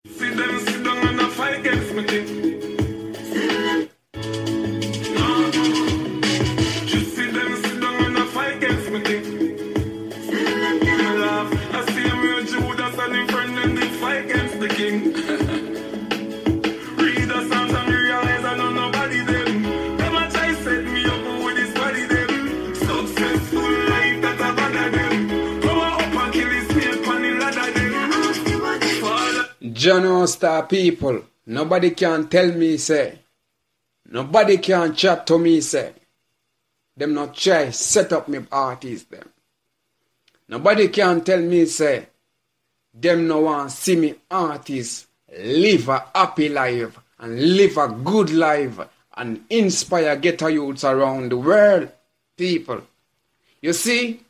See them sit down and a fight against me thing. Just see them sit down and a fight against me thing. I laugh, I see him real Judas and him friend and they fight against the king. Read the Psalms and realize I know nobody them. Them a try set me up with his body them. Successful life that a bother them. Come on up and kill his snake on the ladder them. John Star people, nobody can tell me say, nobody can chat to me say, them not try set up me artists them. Nobody can tell me say, them no want see me artists live a happy life and live a good life and inspire ghetto youths around the world, people. You see,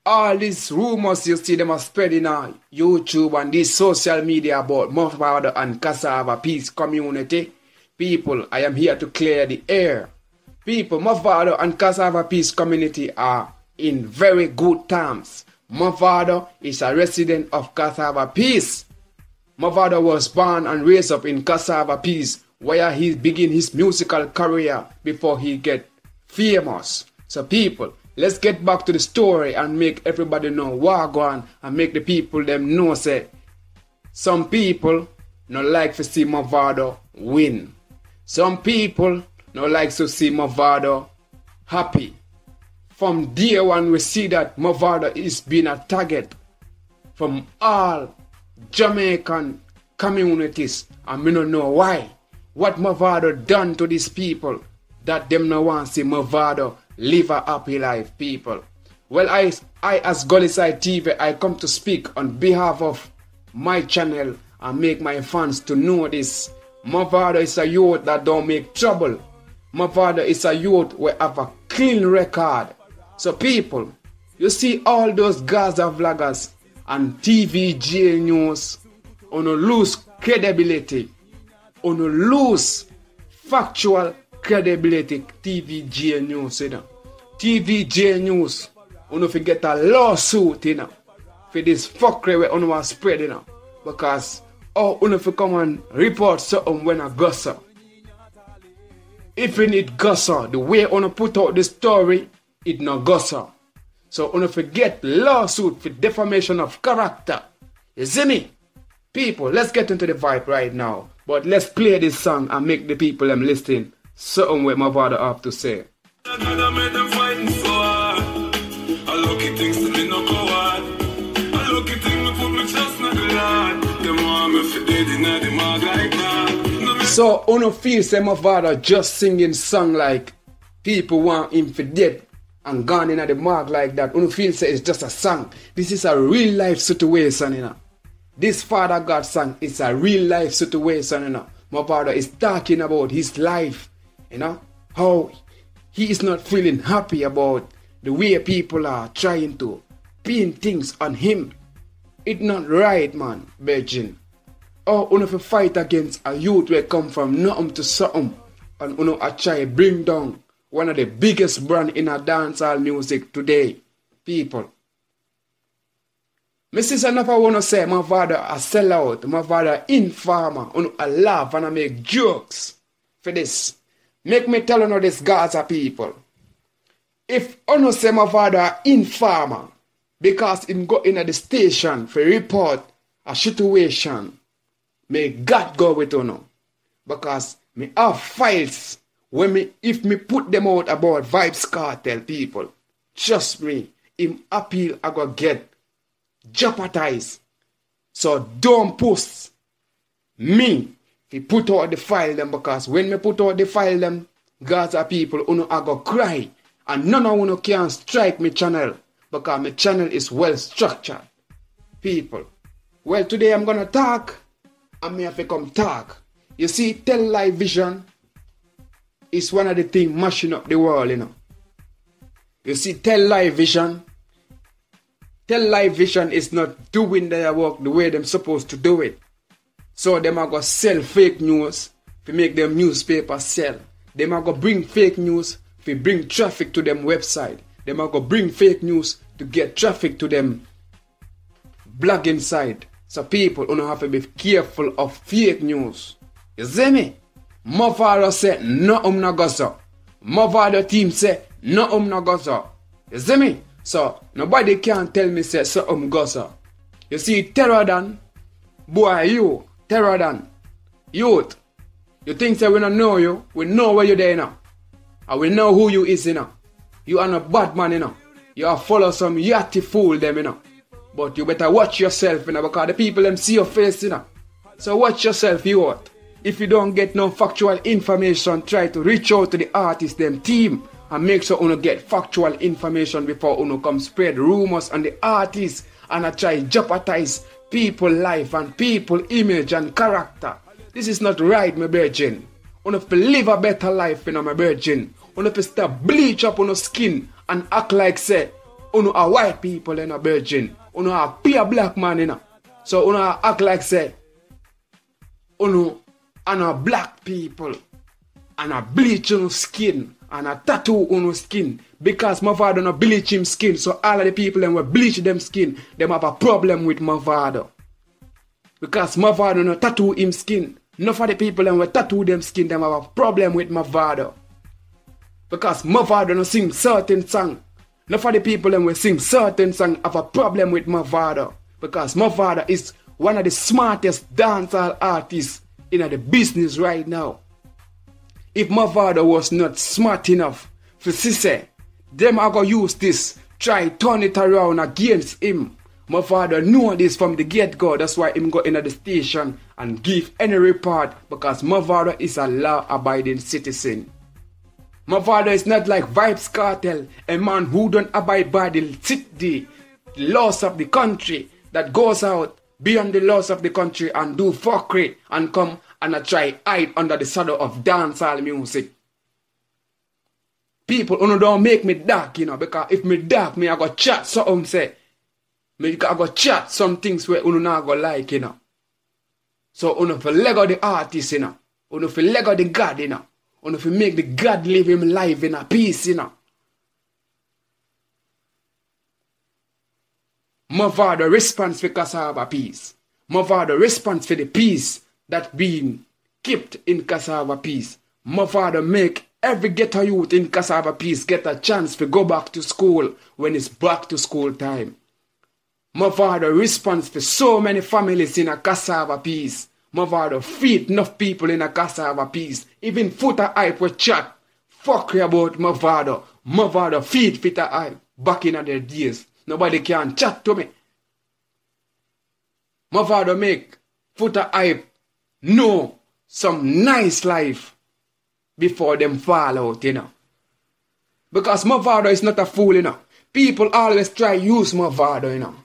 all these rumors you see them are spreading on YouTube and this social media about Mavado and Cassava Peace community. People, I am here to clear the air. People, Mavado and Cassava Peace community are in very good terms. Mavado is a resident of Cassava Peace. Mavado was born and raised up in Cassava Peace, where he began his musical career before he get famous. So people, let's get back to the story and make everybody know what going on and make the people them know say some people no like to see Mavado win. Some people no like to see Mavado happy. From day one we see that Mavado is being a target from all Jamaican communities and we don't know why. What Mavado done to these people that them no want to see Mavado live a happy life, people. Well, I as Goliside TV, I come to speak on behalf of my channel and make my fans to know this. Mavado is a youth that don't make trouble. Mavado is a youth who have a clean record. So people, you see all those Gaza vloggers and TVJ news on a lose credibility, on a lose factual credibility. TVJ news, you know. TVJ news, you know, if you get a lawsuit, you know, for this fuckery we want to spread, you know, because you know, if you come and report something when a gossip, if you need gossip, the way you want to put out the story, it no gossip. So you know, if you get lawsuit for defamation of character, you see me? People, let's get into the vibe right now, but let's play this song and make the people them listen something what Mavado have to say. I made them fighting so hard. I lucky things to me no coward. I lucky thing me put me trust in the Lord. Them want me for dead in the mag like that. So uno feel say Mavado just singing song like people want him for dead and gone in the mag like that. Uno feel say it's just a song. This is a real life situation, you know. This Father God song is a real life situation, you know. Mavado is talking about his life, you know, how he is not feeling happy about the way people are trying to pin things on him. It's not right, man, Virgin. Or you know, if you fight against a youth where come from nothing to something and you know, I try bring down one of the biggest brand in a dancehall music today, people. Mrs. Enough I want to say Mavado a sellout, Mavado informer, you know, I laugh and I make jokes for this. Make me tell you this, Gaza people. If you say Mavado a informer because him go in at the station for report a situation, may God go with you. Because me have files when if me put them out about Vybz Kartel, people, trust me, him appeal I go get jeopardized. So don't post me. He put out the file them, because when me put out the file them, Gaza people, you know, I go cry. And none of you can strike my channel, because my channel is well structured. People. Well, today I'm gonna talk, and me have to come talk. You see, Tell Live Vision is one of the things mashing up the world, you know. You see, Tell Live Vision is not doing their work the way they're supposed to do it. So them are going to sell fake news to make them newspaper sell. Them are going to bring fake news to bring traffic to them website. Them are going to bring fake news to get traffic to them blogging site. So people, you have to be careful of fake news. You see me? My father say, no, not go so. My father team say, no, not go so. You see me? So, nobody can tell me say, so go so. You see, terror than, boy, you, terror than, youth. You think say we don't know you, we know where you're there now. And we know who you is, you know. You are not bad man, you know. You are follow some yachty fool them, you know. But you better watch yourself, you know, because the people them see your face, you know. So watch yourself, you out. If you don't get no factual information, try to reach out to the artist, them team, and make sure you get factual information before you come spread rumors on the artist and try jeopardize people life and people image and character. This is not right, my virgin. You have to live a better life, you know, my virgin. You have to stop bleach up on your skin and act like say, you are white people, you know, virgin. You are a black man, you know. So you act like say, you are black people and a bleach on your skin and a tattoo on your skin. Because my father don't bleach him skin, so all of the people that will bleach them skin, them have a problem with my father. Because my father don't tattoo him skin. Enough of the people that will tattoo them skin, them have a problem with my father. Because my father don't sing certain song. Enough of the people that will sing certain song have a problem with my father. Because my father is one of the smartest dancehall artists in the business right now. If my father was not smart enough for say, them are going to use this, try turn it around against him. My father knew this from the get-go. That's why him go into the station and give any report, because my father is a law-abiding citizen. My father is not like Vybz Kartel, a man who don't abide by the laws of the country, that goes out beyond the laws of the country and do fuckery and come and try hide under the shadow of dancehall music. People, don't make me dark, you know, because if me dark, me I go chat something say. Me I go chat some things where not go like, you know. So for lego the artist, you know. For lego the God, you know. For make the God live him life in a peace, you know. My father responds for Cassava Peace. My father responds for the peace that being kept in Cassava Peace. My father make every ghetto youth in Cassava Peace get a chance to go back to school when it's back to school time. My father responds for so many families in a Cassava Peace. My father feed enough people in a Cassava Peace. Even Foota Hype will chat fuck about my father. My father feed Foota Hype back in their days. Nobody can chat to me. My father make Foota Hype know some nice life before them fall out, you know. Because my father is not a fool, you know. People always try use my father, you know.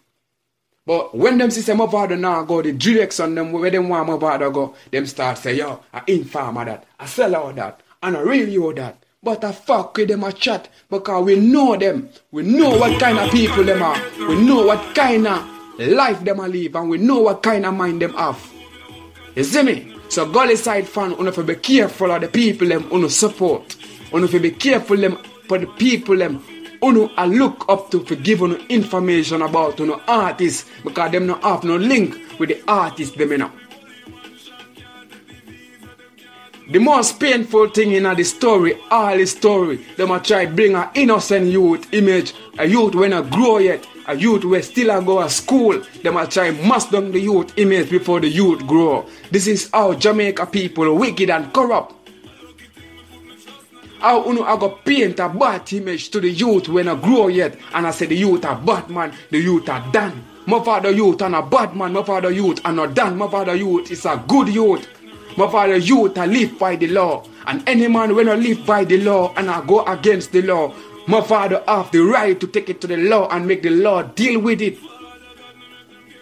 But when them see my father now go the direction them where them want my father go, them start say, yo, I informer that, I sell out that, and I radio that. But I fuck with them a chat because we know them. We know what kind of people them are. We know what kind of life them are live, and we know what kind of mind them have. You see me? So Gully Side fan, you have to be careful of the people them you support. You have to be careful them for the people them you look up to for giving information about artists, because them not have no link with the artists them, you know. The most painful thing in the story, all the story, them a try bring an innocent youth image, a youth when a grow yet, a youth where still a go to school. Them a try mask down the youth image before the youth grow. This is how Jamaica people wicked and corrupt. How I go paint a bad image to the youth when I grow yet, and I say the youth are bad man, the youth are done. My father youth and a bad man, my father youth and not done. My father youth is a good youth. My father youth I live by the law, and any man when I live by the law and I go against the law, my father have the right to take it to the law and make the law deal with it.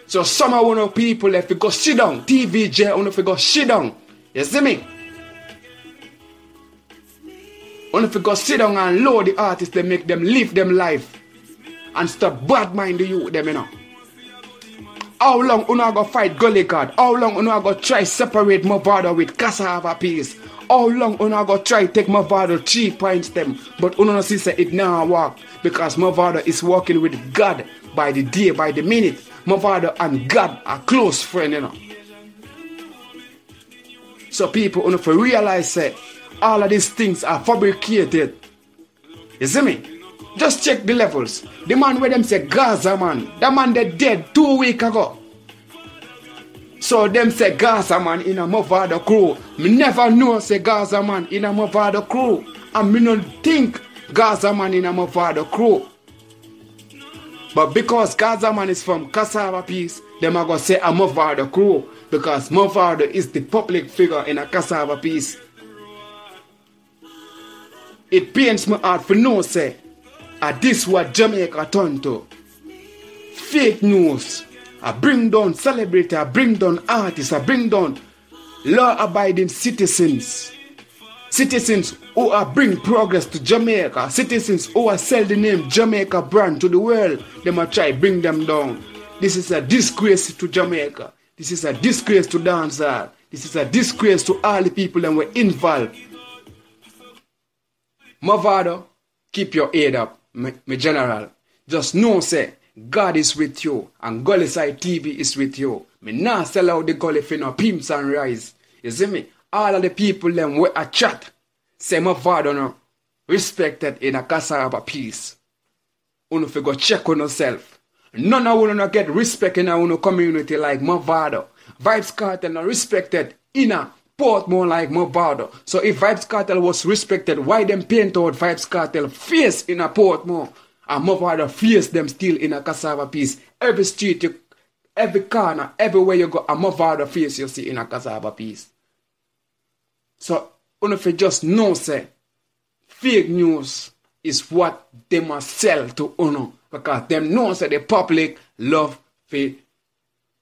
So some of one of people if you go sit down, TVJ, if you go sit down, you see me? If you go sit down and load the artists, they make them live them life and stop bad mind the youth them, you know. How long you go fight Gully God? How long you go try separate my father with Cassava Peace? How long you go try take my father 3 points them? But you see say it now work, because my father is working with God by the day, by the minute. my father and God are close friend, you know. So people want to realize that all of these things are fabricated. You see me? Just check the levels. The man where them say Gaza man, that man they dead 2 weeks ago. So them say Gaza man in a Mavado crew. Me never know say Gaza man in a Mavado crew. And me don't think Gaza man in a Mavado crew. But because Gaza man is from Cassava Peace, them are going to say a Mavado crew. Because Mavado is the public figure in a Cassava Peace. It pains my heart for no say. This what Jamaica turned to. Fake news. I bring down celebrities, I bring down artists, I bring down law-abiding citizens. Citizens who are bring progress to Jamaica. Citizens who are sell the name Jamaica brand to the world. They might try bring them down. This is a disgrace to Jamaica. This is a disgrace to dancehall. This is a disgrace to all the people that were involved. Mavado, keep your head up, my general. Just know, say, God is with you and Gully Side TV is with you. Me not sell out the Gully for no pimps and rise. You see me? All of the people them where I chat say Mavado no respected in a Cassava Peace. Uno fi go check on yourself. None of you no get respect in our community like Mavado. Vybz Kartel no respected in a Portmore like Mavado. So if Vybz Kartel was respected, why them paint out Vybz Kartel face in a Portmore? And Mavado face them still in a Cassava Peace. Every street, every corner, everywhere you go, a Mavado face you see in a Cassava Peace. So, if you just know, say, fake news is what they must sell to Uno. Because them know, say, the public love to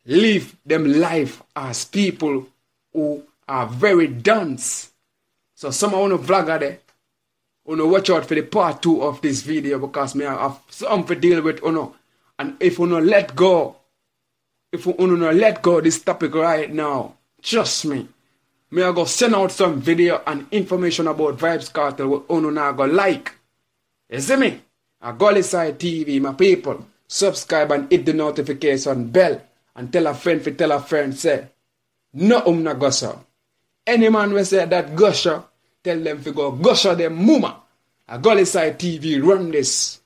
live them life as people who are very dense. So, some of you vlogger there, Uno watch out for the part 2 of this video because me have something to deal with Uno. And if Uno let go, if Uno not let go this topic right now, trust me, me I go send out some video and information about Vybz Kartel what Uno now go like. You see me? A Gully Side TV, my people. Subscribe and hit the notification bell. And tell a friend say, no na gusher. Any man will say that gusher, tell them to go gusher them mama. A Gully Side TV run this.